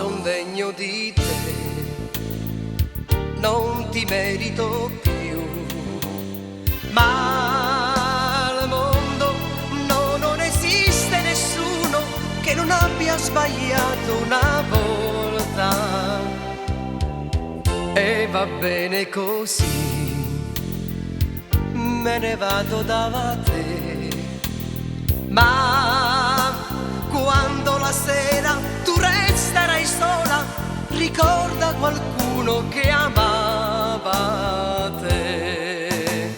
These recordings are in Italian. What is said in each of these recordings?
son degno di te, non ti merito più, ma al mondo no, non esiste nessuno che non abbia sbagliato una volta, e va bene così, me ne vado da te, ma quando la sera tu resterai sola, ricorda qualcuno che amava te.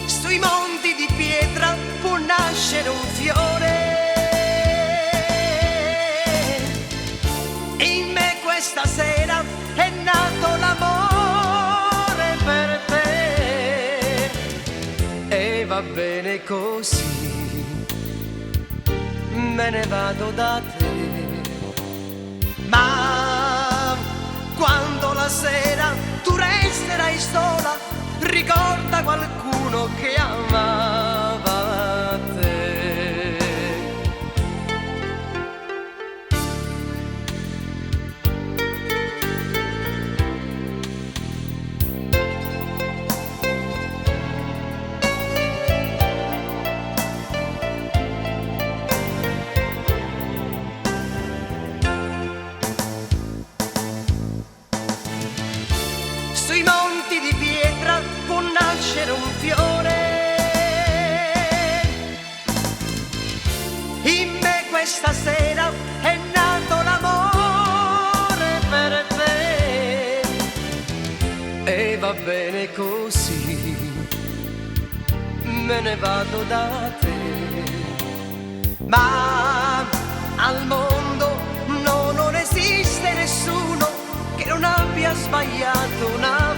Sui monti di pietra può nascere un fiore, in me questa sera è nato l'amore per te, e va bene così, me ne vado da te, ma quando la sera tu resterai sola, ricorda qualcuno che amava te. Sui monti di pietra può nascere un fiore, in me questa sera è nato l'amore per te, e va bene così, me ne vado da te, ma al mondo no, non esiste nessuno che non abbia sbagliato una